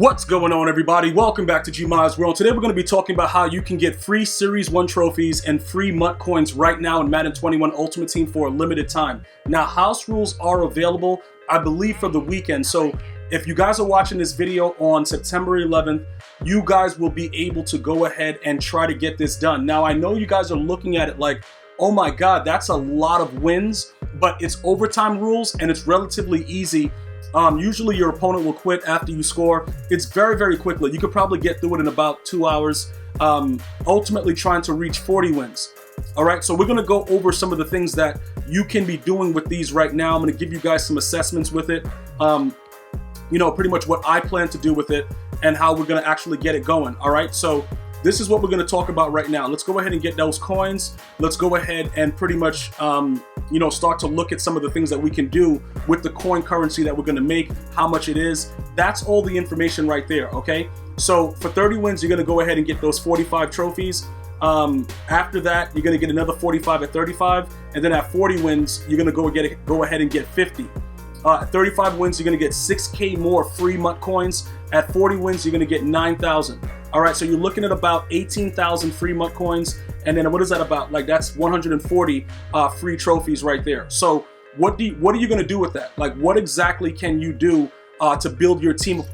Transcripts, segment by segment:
What's going on, everybody? Welcome back to GmiasWorld. Today we're going to be talking about how you can get free Series 1 trophies and free MUT coins right now in Madden 21 Ultimate Team for a limited time. Now, house rules are available, I believe, for the weekend. So if you guys are watching this video on September 11th, you guys will be able to go ahead and try to get this done. Now, I know you guys are looking at it like, oh my God, that's a lot of wins, but it's overtime rules and it's relatively easy. Usually your opponent will quit after you score. It's very, very quickly. You could probably get through it in about 2 hours, ultimately trying to reach 40 wins. All right, so we're going to go over some of the things that you can be doing with these right now. I'm going to give you guys some assessments with it, pretty much what I plan to do with it and how we're going to actually get it going. All right, so this is what we're going to talk about right now. Let's go ahead and get those coins. Let's go ahead and pretty much, start to look at some of the things that we can do with the coin currency that we're going to make, how much it is. That's all the information right there, okay? So for 30 wins, you're going to go ahead and get those 45 trophies. After that, you're going to get another 45 at 35. And then at 40 wins, you're going to go ahead and get 50. At 35 wins, you're going to get 6K more free MUT coins. At 40 wins, you're going to get 9,000. All right, so you're looking at about 18,000 free MUT coins. And then what is that about? Like, that's 140 free trophies right there. So what are you going to do with that? Like, what exactly can you do to build your team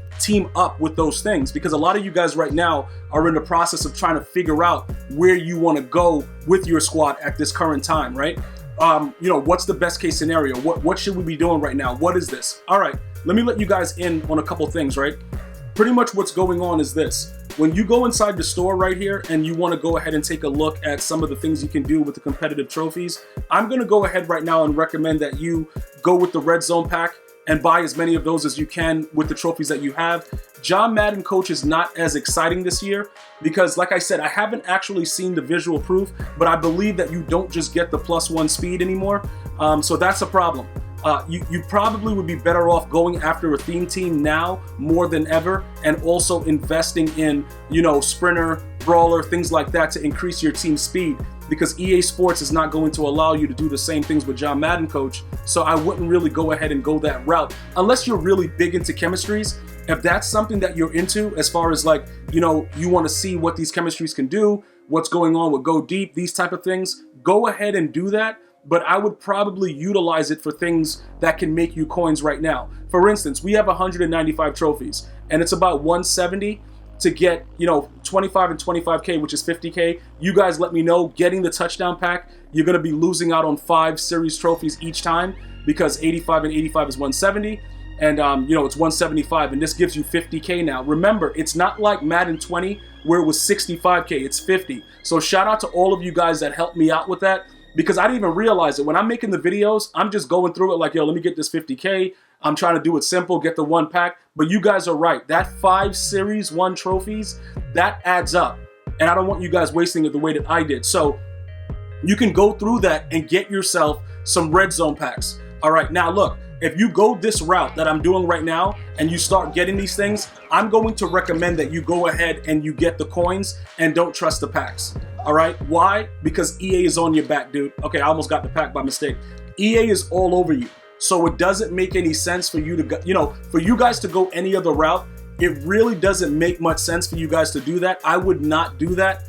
up with those things? Because a lot of you guys right now are in the process of trying to figure out where you want to go with your squad at this current time, right? What's the best case scenario? What should we be doing right now? What is this? All right, let me let you guys in on a couple things, right? Pretty much what's going on is this. When you go inside the store right here and you want to go ahead and take a look at some of the things you can do with the competitive trophies, I'm going to go ahead right now and recommend that you go with the red zone pack and buy as many of those as you can with the trophies that you have. John Madden Coach is not as exciting this year because, like I said, I haven't actually seen the visual proof, but I believe that you don't just get the +1 speed anymore. So that's a problem. You probably would be better off going after a theme team now more than ever, and also investing in, sprinter, brawler, things like that to increase your team speed, because EA Sports is not going to allow you to do the same things with John Madden Coach. So I wouldn't really go ahead and go that route unless you're really big into chemistries. If that's something that you're into, as far as like, you want to see what these chemistries can do, what's going on with Go Deep, these type of things, go ahead and do that. But I would probably utilize it for things that can make you coins right now. For instance, we have 195 trophies, and it's about 170 to get, 25 and 25K, which is 50K. You guys let me know. Getting the touchdown pack, you're going to be losing out on 5 series trophies each time, because 85 and 85 is 170. And, it's 175, and this gives you 50K now. Remember, it's not like Madden 20 where it was 65K, it's 50. So shout out to all of you guys that helped me out with that, because I didn't even realize it. When I'm making the videos, I'm just going through it like, yo, let me get this 50K. I'm trying to do it simple, get the 1 pack. But you guys are right. That 5 Series 1 trophies, that adds up. And I don't want you guys wasting it the way that I did. So you can go through that and get yourself some red zone packs. All right, now look, if you go this route that I'm doing right now and you start getting these things, I'm going to recommend that you go ahead and you get the coins and don't trust the packs. All right, why? Because EA is on your back, dude. Okay, I almost got the pack by mistake. EA is all over you. So it doesn't make any sense for you to go, for you guys to go any other route. It really doesn't make much sense for you guys to do that. I would not do that.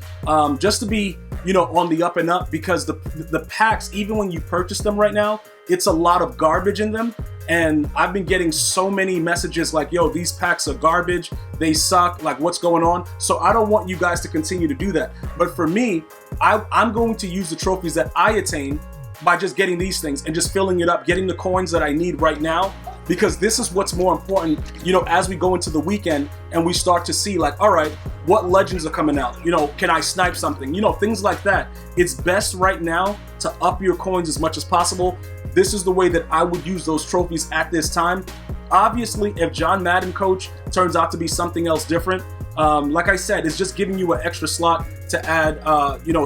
Just to be, on the up and up, because the packs, even when you purchase them right now, it's a lot of garbage in them. And I've been getting so many messages like, yo, these packs are garbage, they suck, like what's going on? So I don't want you guys to continue to do that. But for me, I'm going to use the trophies that I attain by just getting these things and just filling it up, getting the coins that I need right now, because this is what's more important, as we go into the weekend and we start to see like, all right, what legends are coming out? Can I snipe something? Things like that. It's best right now to up your coins as much as possible. This is the way that I would use those trophies at this time. Obviously, if John Madden Coach turns out to be something else different, like I said, it's just giving you an extra slot to add,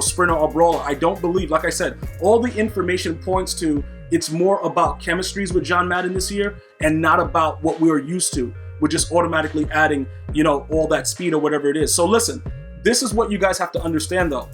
sprinter or brawler. I don't believe, like I said, all the information points to it's more about chemistries with John Madden this year and not about what we are used to. We're just automatically adding, all that speed or whatever it is. So listen, this is what you guys have to understand though.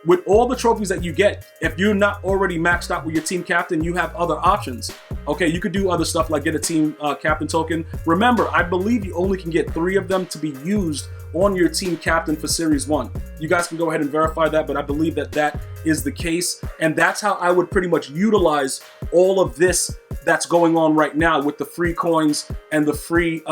with all the trophies that you get, if you're not already maxed out with your team captain, you have other options. Okay, you could do other stuff like get a team captain token. Remember, I believe you only can get 3 of them to be used on your team captain for Series 1. You guys can go ahead and verify that, but I believe that that is the case. And that's how I would pretty much utilize all of this that's going on right now with the free coins and the free,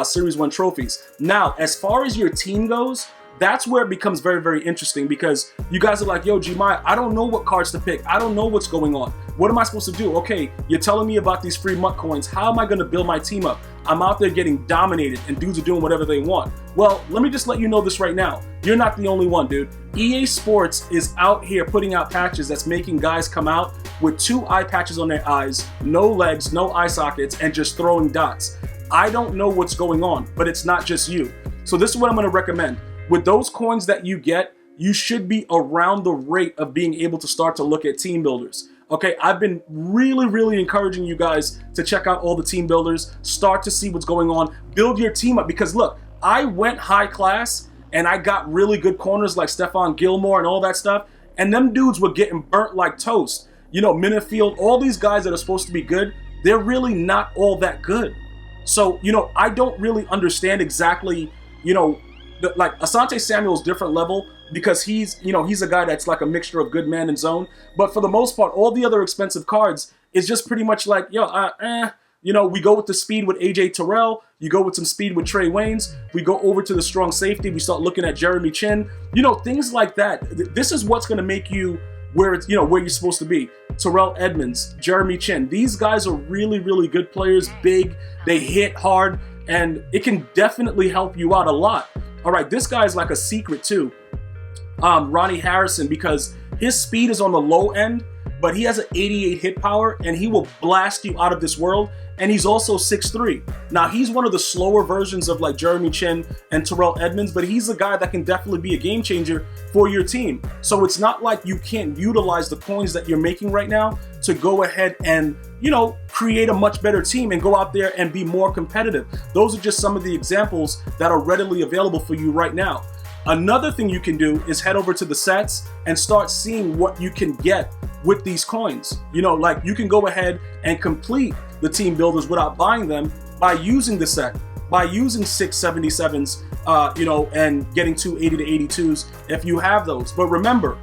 Series 1 trophies. Now, as far as your team goes, that's where it becomes very, very interesting, because you guys are like, yo, Gmia, I don't know what cards to pick. I don't know what's going on. What am I supposed to do? Okay, you're telling me about these free MUT coins. How am I going to build my team up? I'm out there getting dominated and dudes are doing whatever they want. Well, let me just let you know this right now. You're not the only one, dude. EA Sports is out here putting out patches that's making guys come out with 2 eye patches on their eyes, no legs, no eye sockets, and just throwing dots. I don't know what's going on, but it's not just you. So this is what I'm going to recommend. With those coins that you get, you should be around the rate of being able to start to look at team builders. Okay, I've been really encouraging you guys to check out all the team builders, start to see what's going on, build your team up, because look, I went high class and I got really good corners like Stephon Gilmore and all that stuff, and them dudes were getting burnt like toast. You know, Minifield, all these guys that are supposed to be good, they're really not all that good. So, you know, I don't really understand exactly, you know, like Asante Samuel's different level, because he's a guy that's like a mixture of good man and zone. But for the most part, all the other expensive cards is just pretty much like, we go with the speed with AJ Terrell, you go with some speed with Trey Waynes, we go over to the strong safety, we start looking at Jeremy Chin, things like that. This is what's going to make you where it's, where you're supposed to be. Terrell Edmonds, Jeremy Chin, these guys are really good players, big, they hit hard, and it can definitely help you out a lot. All right, this guy is like a secret too. Ronnie Harrison, because his speed is on the low end, but he has an 88 hit power and he will blast you out of this world. And he's also 6'3". Now, he's one of the slower versions of like Jeremy Chin and Terrell Edmonds, but he's a guy that can definitely be a game changer for your team. So it's not like you can't utilize the coins that you're making right now to go ahead and, create a much better team and go out there and be more competitive. Those are just some of the examples that are readily available for you right now. Another thing you can do is head over to the sets and start seeing what you can get with these coins. Like you can go ahead and complete the team builders without buying them by using the set, by using 677s, and getting 280 to 82s if you have those. But remember,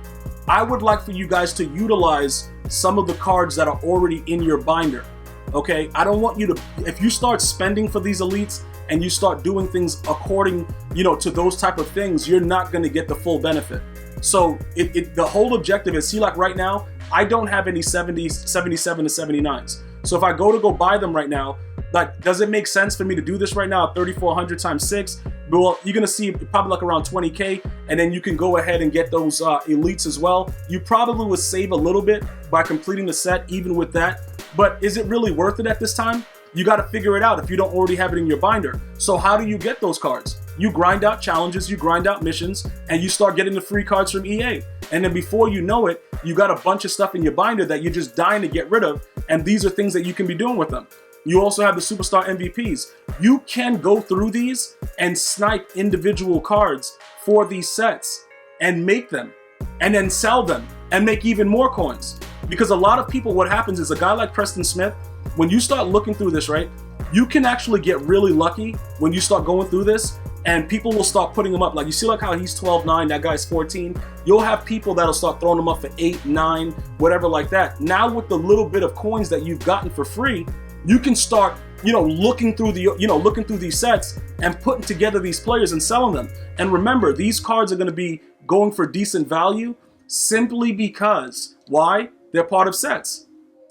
I would like for you guys to utilize some of the cards that are already in your binder. Okay, I don't want you to, if you start spending for these elites and you start doing things according, to those type of things, you're not going to get the full benefit. So the whole objective is, see, like right now, I don't have any 70s, 77 to 79s. So if I go buy them right now, like, does it make sense for me to do this right now at 3,400 times 6? Well, you're going to see probably like around 20K, and then you can go ahead and get those elites as well. You probably would save a little bit by completing the set, even with that. But is it really worth it at this time? You got to figure it out if you don't already have it in your binder. So how do you get those cards? You grind out challenges, you grind out missions, and you start getting the free cards from EA. And then before you know it, you got a bunch of stuff in your binder that you're just dying to get rid of. And these are things that you can be doing with them. You also have the Superstar MVPs. You can go through these and snipe individual cards for these sets and make them and then sell them and make even more coins. Because a lot of people, what happens is a guy like Preston Smith, when you start looking through this, right, you can actually get really lucky when you start going through this, and people will start putting him up. Like, you see like how he's 12-9, that guy's 14. You'll have people that'll start throwing him up for 8, 9, whatever like that. Now with the little bit of coins that you've gotten for free, you can start, looking through these sets and putting together these players and selling them. And remember, these cards are going to be going for decent value simply because, why? They're part of sets.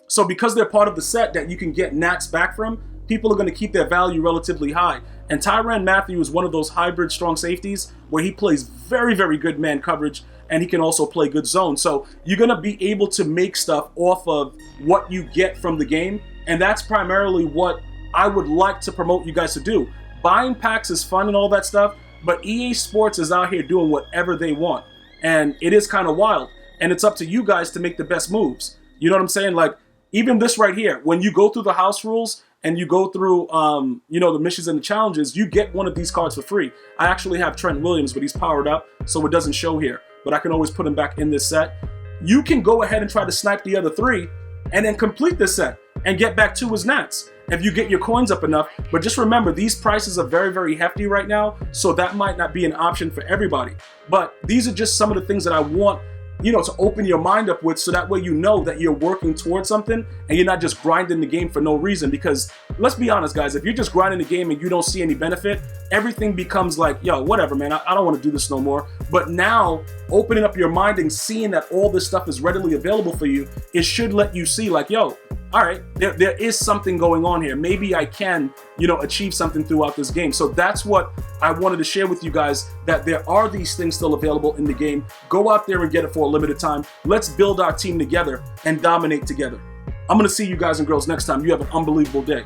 So because they're part of the set that you can get nats back from, people are going to keep their value relatively high. And Tyrann Mathieu is one of those hybrid strong safeties where he plays very good man coverage, and he can also play good zone. So you're going to be able to make stuff off of what you get from the game. And that's primarily what I would like to promote you guys to do. Buying packs is fun and all that stuff, but EA Sports is out here doing whatever they want. And it is kind of wild. And it's up to you guys to make the best moves. You know what I'm saying? Like, even this right here, when you go through the house rules and you go through, the missions and the challenges, you get one of these cards for free. I actually have Trent Williams, but he's powered up, so it doesn't show here. but I can always put them back in this set. You can go ahead and try to snipe the other 3 and then complete this set and get back 2 as nats if you get your coins up enough. But just remember, these prices are very, very hefty right now, so that might not be an option for everybody. But these are just some of the things that I want, you know, to open your mind up with, so that way you know that you're working towards something and you're not just grinding the game for no reason. Because let's be honest, guys, if you're just grinding the game and you don't see any benefit, everything becomes like, yo, whatever, man, I don't want to do this no more. But now, opening up your mind and seeing that all this stuff is readily available for you, it should let you see like, yo, all right, there is something going on here. Maybe I can, you know, achieve something throughout this game. So that's what I wanted to share with you guys, that there are these things still available in the game. Go out there and get it for a limited time. Let's build our team together and dominate together. I'm going to see you guys and girls next time. You have an unbelievable day.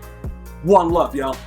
One love, y'all.